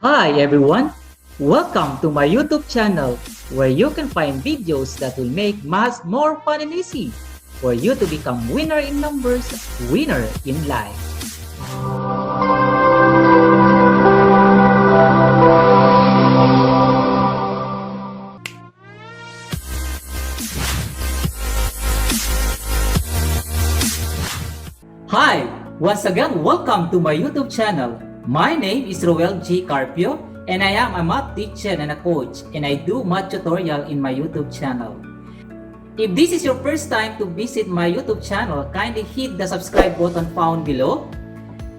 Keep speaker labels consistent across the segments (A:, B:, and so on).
A: Hi everyone! Welcome to my YouTube channel where you can find videos that will make math more fun and easy for you to become winner in numbers, winner in life. Hi! Once again, welcome to my YouTube channel. My name is ROWEL CARPIO and I am a math teacher and a coach, and I do math tutorial in my YouTube channel. If this is your first time to visit my YouTube channel, kindly hit the subscribe button found below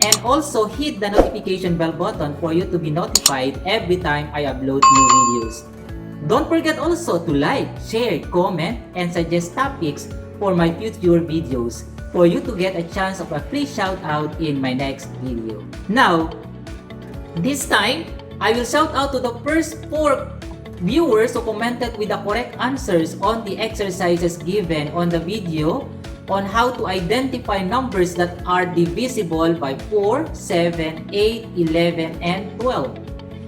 A: and also hit the notification bell button for you to be notified every time I upload new videos. Don't forget also to like, share, comment, and suggest topics for my future videos for you to get a chance of a free shout out in my next video. Now, this time, I will shout out to the first 4 viewers who commented with the correct answers on the exercises given on the video on how to identify numbers that are divisible by 4, 7, 8, 11, and 12.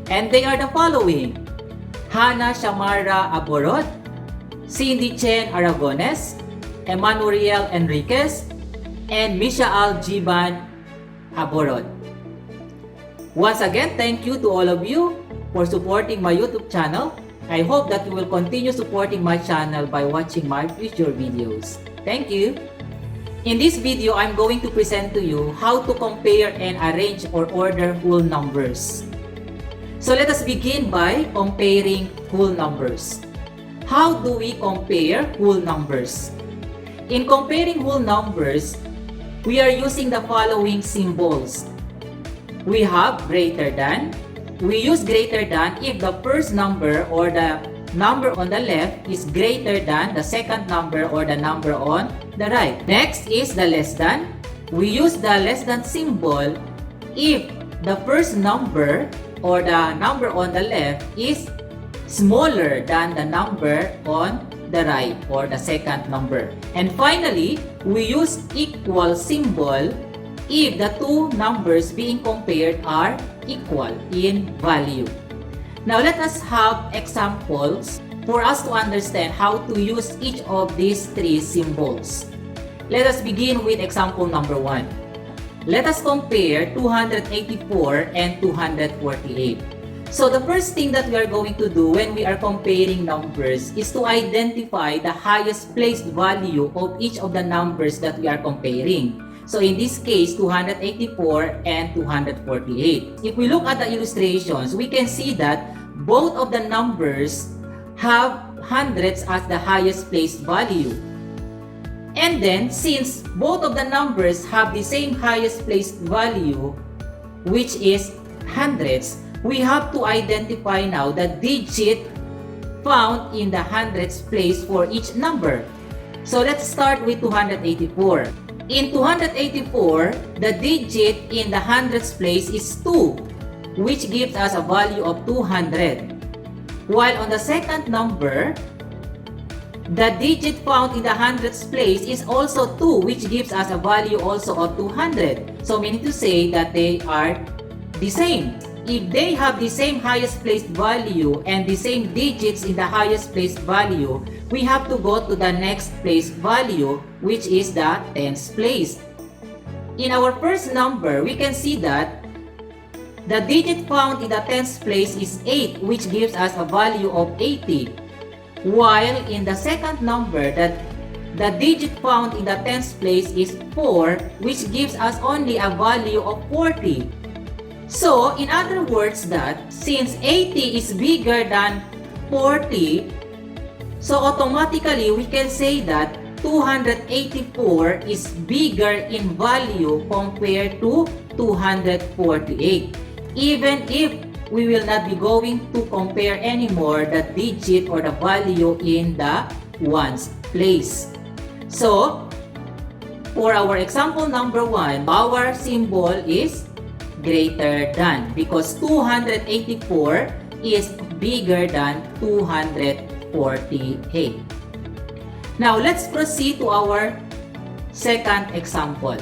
A: And they are the following: Hannah Shamara Aborod, Cindy Chen Aragones, Emmanuel Enriquez, and Mishaal Jiban Aborod. Once again, thank you to all of you for supporting my YouTube channel. I hope that you will continue supporting my channel by watching my future videos. Thank you. In this video, I'm going to present to you how to compare and arrange or order whole numbers. So let us begin by comparing whole numbers. How do we compare whole numbers? In comparing whole numbers, we are using the following symbols. We have greater than. We use greater than if the first number or the number on the left is greater than the second number or the number on the right. Next is the less than. We use the less than symbol if the first number or the number on the left is smaller than the number on the right or the second number. And finally, we use equal symbol if the two numbers being compared are equal in value. Now let us have examples for us to understand how to use each of these 3 symbols. Let us begin with example number 1. Let us compare 284 and 248. So the first thing that we are going to do when we are comparing numbers is to identify the highest placed value of each of the numbers that we are comparing. So in this case, 284 and 248. If we look at the illustrations, we can see that both of the numbers have hundreds as the highest placed value. And then, since both of the numbers have the same highest placed value, which is hundreds, we have to identify now the digit found in the hundreds place for each number. So let's start with 284. In 284, the digit in the hundreds place is 2, which gives us a value of 200. While on the second number, the digit found in the hundreds place is also 2, which gives us a value also of 200. So meaning to say that they are the same. If they have the same highest placed value and the same digits in the highest placed value, we have to go to the next placed value, which is the tens place. In our first number, we can see that the digit found in the tens place is 8, which gives us a value of 80. While in the second number, the digit found in the tens place is 4, which gives us only a value of 40. So, in other words that, since 80 is bigger than 40, so automatically we can say that 284 is bigger in value compared to 248. Even if we will not be going to compare anymore the digit or the value in the ones place. So, for our example number 1, our symbol is greater than because 284 is bigger than 248. Now, let's proceed to our second example.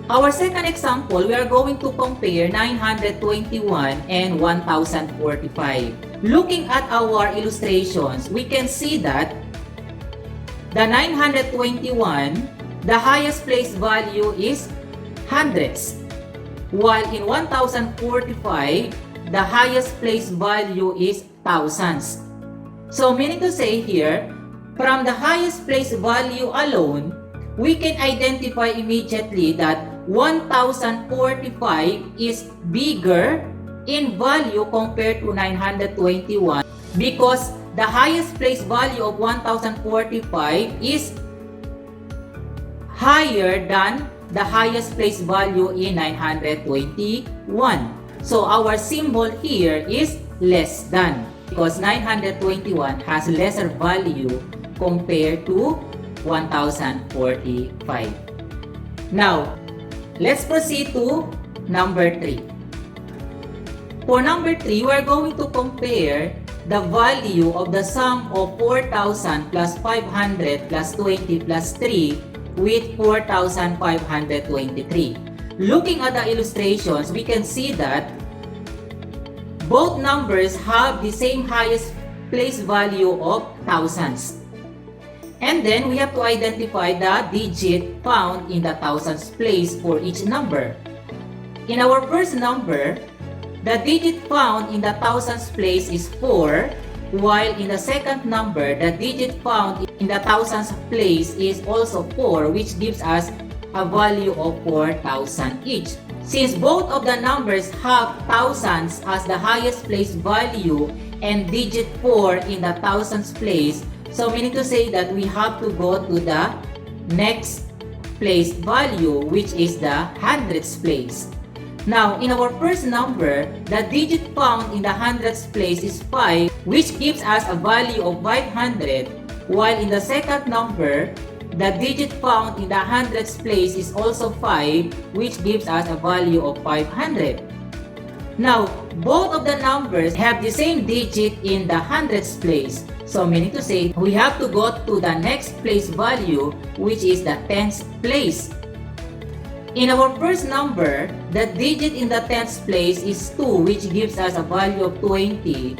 A: Our second example, we are going to compare 921 and 1045. Looking at our illustrations, we can see that the 921, the highest place value is hundreds, while in 1045, the highest place value is thousands. So meaning to say here, from the highest place value alone, we can identify immediately that 1045 is bigger in value compared to 921 because the highest place value of 1045 is higher than the highest place value in 921. So our symbol here is less than because 921 has lesser value compared to 1045. Now, let's proceed to number 3. For number 3, we are going to compare the value of the sum of 4,000 plus 500 plus 20 plus 3 with 4,523. Looking at the illustrations, we can see that both numbers have the same highest place value of thousands. And then we have to identify the digit found in the thousands place for each number. In our first number, the digit found in the thousands place is 4, while in the second number, the digit found in the thousands place is also 4, which gives us a value of 4,000 each. Since both of the numbers have thousands as the highest place value and digit 4 in the thousands place, so meaning to say that we have to go to the next place value, which is the hundreds place. Now, in our first number, the digit found in the hundreds place is 5, which gives us a value of 500, while in the second number, the digit found in the hundreds place is also 5, which gives us a value of 500. Now, both of the numbers have the same digit in the hundreds place. So meaning to say, we have to go to the next place value, which is the tens place. In our first number, the digit in the tens place is 2, which gives us a value of 20.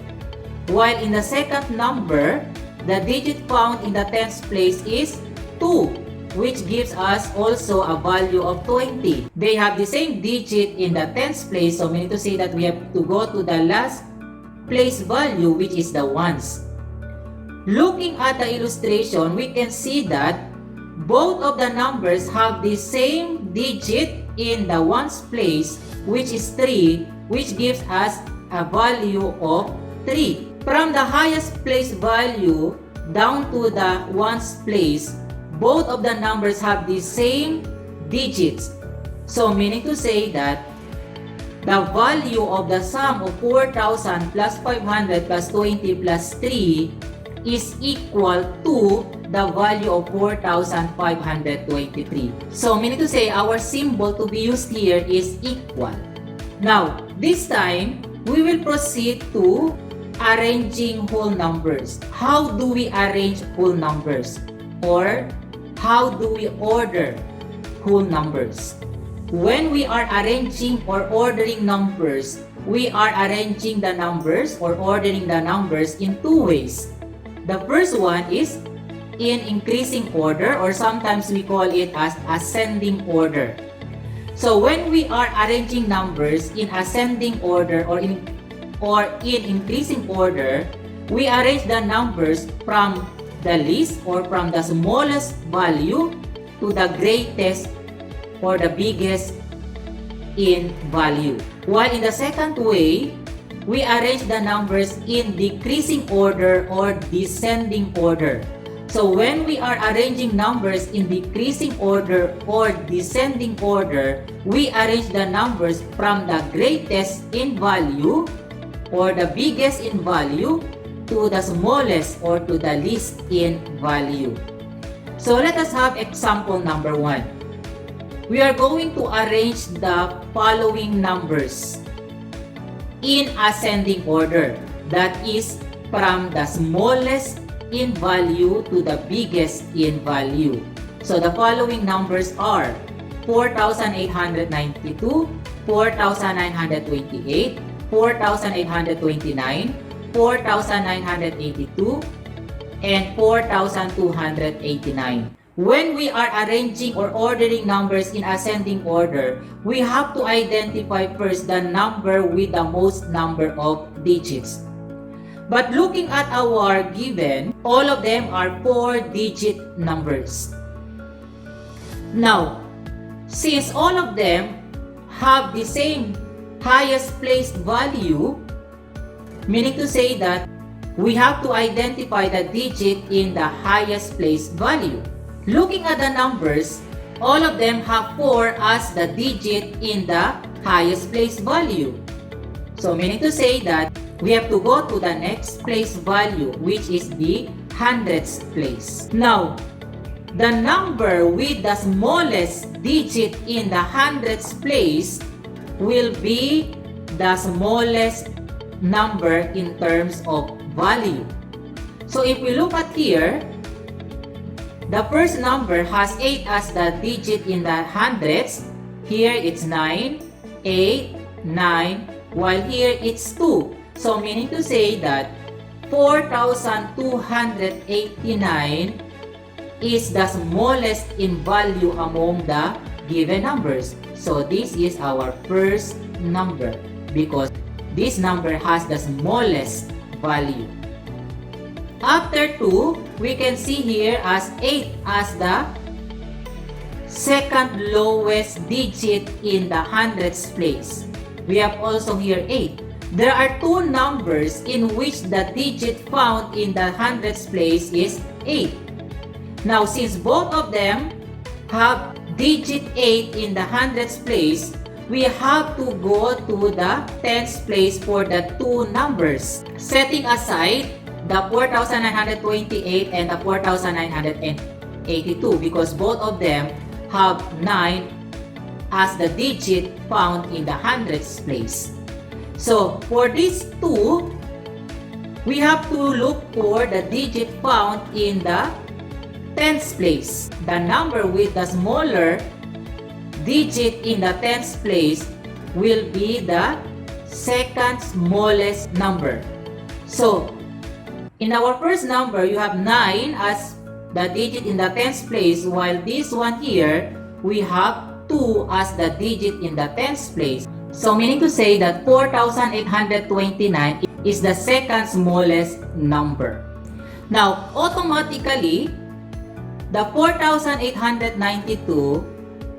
A: While in the second number, the digit found in the tens place is 2, which gives us also a value of 20. They have the same digit in the tens place, so meaning to say that we have to go to the last place value, which is the ones. Looking at the illustration, we can see that both of the numbers have the same digit in the ones place, which is 3, which gives us a value of 3. From the highest place value down to the ones place, both of the numbers have the same digits. So meaning to say that the value of the sum of 4,000 plus 500 plus 20 plus 3 is equal to the value of 4,523. So meaning to say our symbol to be used here is equal. Now, this time, we will proceed to arranging whole numbers. How do we arrange whole numbers? Or how do we order whole numbers? When we are arranging or ordering numbers, we are arranging the numbers or ordering the numbers in two ways. The first one is in increasing order, or sometimes we call it as ascending order. So when we are arranging numbers in ascending order or in increasing order, we arrange the numbers from the least or from the smallest value to the greatest or the biggest in value. While in the second way, we arrange the numbers in decreasing order or descending order. So when we are arranging numbers in decreasing order or descending order, we arrange the numbers from the greatest in value or the biggest in value to the smallest or to the least in value. So let us have example number 1. We are going to arrange the following numbers in ascending order, that is from the smallest in value to the biggest in value. So the following numbers are 4,892, 4,928, 4,829, 4,982, and 4,289. When we are arranging or ordering numbers in ascending order, we have to identify first the number with the most number of digits. But looking at our given, all of them are 4-digit numbers. Now, since all of them have the same highest placed value, meaning to say that we have to identify the digit in the highest placed value. Looking at the numbers, all of them have 4 as the digit in the highest place value. So meaning to say that we have to go to the next place value, which is the hundredths place. Now, the number with the smallest digit in the hundredths place will be the smallest number in terms of value. So if we look at here, the first number has 8 as the digit in the hundreds. Here it's 9, 8, 9, while here it's 2. So meaning to say that 4,289 is the smallest in value among the given numbers. So this is our first number because this number has the smallest value. After 2, we can see here as 8 as the second lowest digit in the hundredths place. We have also here 8. There are 2 numbers in which the digit found in the hundredths place is 8. Now, since both of them have digit 8 in the hundredths place, we have to go to the tens place for the 2 numbers. Setting aside the 4,928 and the 4,982 because both of them have 9 as the digit found in the hundredths place. So for these 2, we have to look for the digit found in the tens place. The number with the smaller digit in the tens place will be the second smallest number. So in our first number, you have 9 as the digit in the tens place, while this one here, we have 2 as the digit in the tens place. So meaning to say that 4,829 is the second smallest number. Now, automatically, the 4,892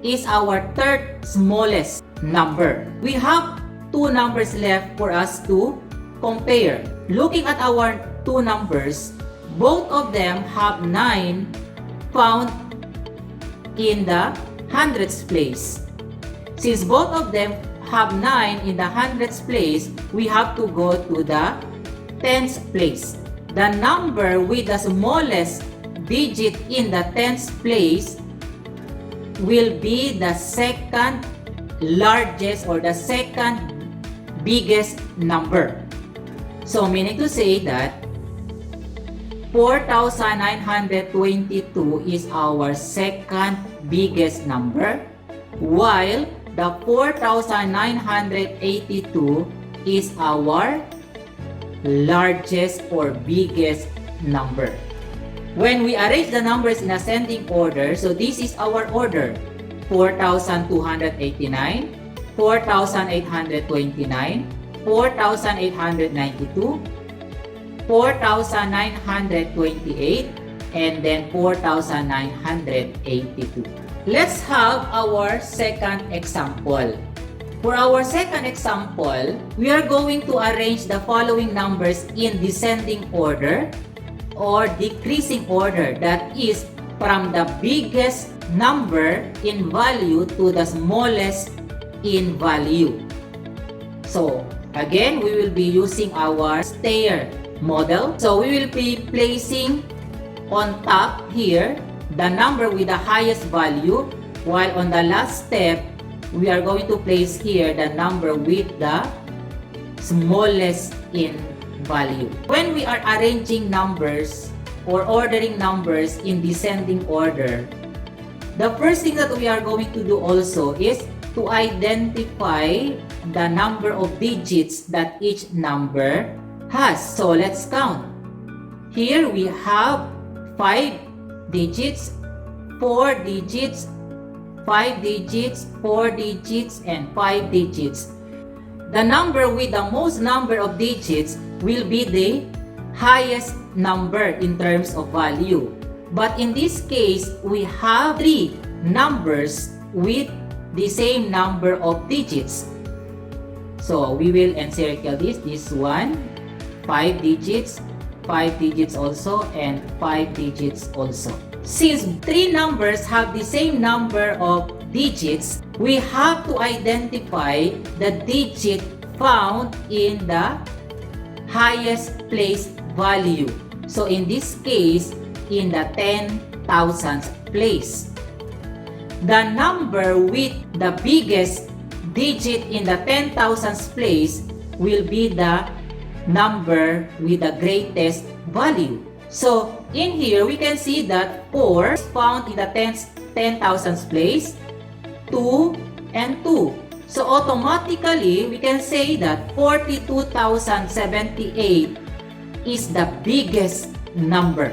A: is our third smallest number. We have 2 numbers left for us to compare. Looking at our 2 numbers, both of them have 9 found in the hundredths place. Since both of them have 9 in the hundredths place, we have to go to the tens place. The number with the smallest digit in the tens place will be the second largest or the second biggest number. So meaning to say that 4,922 is our second biggest number, while the 4,982 is our largest or biggest number. When we arrange the numbers in ascending order, so this is our order: 4,289, 4,829, 4,892, 4,928, and then 4,982. Let's have our second example. For our second example, we are going to arrange the following numbers in descending order or decreasing order, that is from the biggest number in value to the smallest in value. So again, we will be using our stair model. So we will be placing on top here the number with the highest value, while on the last step we are going to place here the number with the smallest in value. When we are arranging numbers or ordering numbers in descending order, The first thing that we are going to do also is to identify the number of digits that each number has. So let's count. Here we have 5 digits, 4 digits, 5 digits, 4 digits, and 5 digits. The number with the most number of digits will be the highest number in terms of value. But in this case, we have 3 numbers with the same number of digits. So we will encircle this one, 5 digits, 5 digits also, and 5 digits also. Since 3 numbers have the same number of digits, we have to identify the digit found in the highest place value. So in this case, in the 10,000th place. The number with the biggest digit in the 10,000th place will be the number with the greatest value. So in here, we can see that 4 is found in the 10,000th place, 2 and 2. So automatically, we can say that 42,078 is the biggest number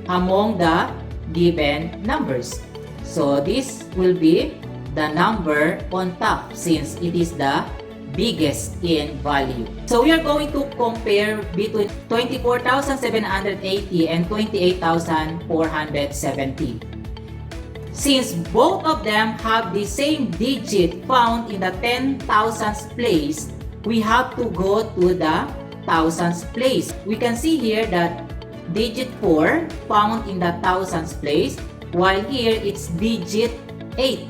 A: among the given numbers. So this will be the number on top since it is the biggest in value. So we are going to compare between 24,780 and 28,470. Since both of them have the same digit found in the 10,000th place, we have to go to the 1000th place. We can see here that digit 4 found in the 1000th place, while here it's digit 8.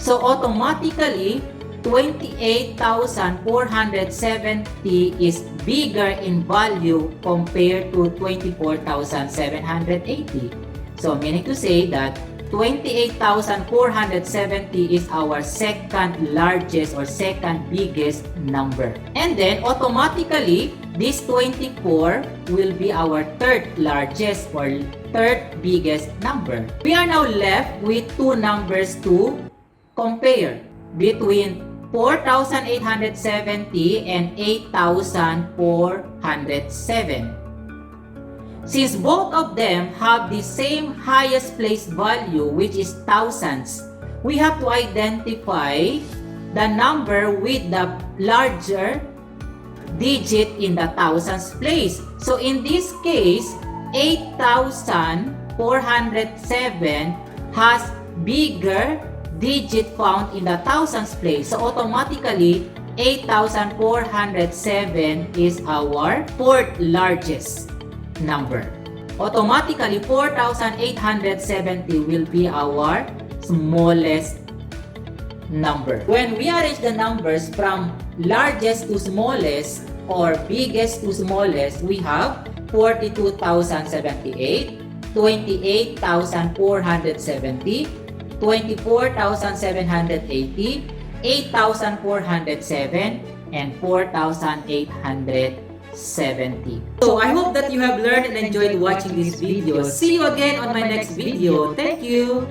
A: So automatically, 28,470 is bigger in value compared to 24,780. So meaning to say that 28,470 is our second largest or second biggest number. And then automatically, this 24 will be our third largest or third biggest number. We are now left with 2 numbers to compare between 4,870 and 8,407. Since both of them have the same highest place value, which is thousands, we have to identify the number with the larger digit in the thousands place. So in this case, 8,407 has bigger digit found in the thousands place. So automatically, 8,407 is our fourth largest number. Automatically, 4,870 will be our smallest number. When we arrange the numbers from largest to smallest or biggest to smallest, we have 42,078, 28,470, 24,780, 8,407, and 4,870. So I hope that you have learned and enjoyed watching this video. See you again on my next video. Thank you!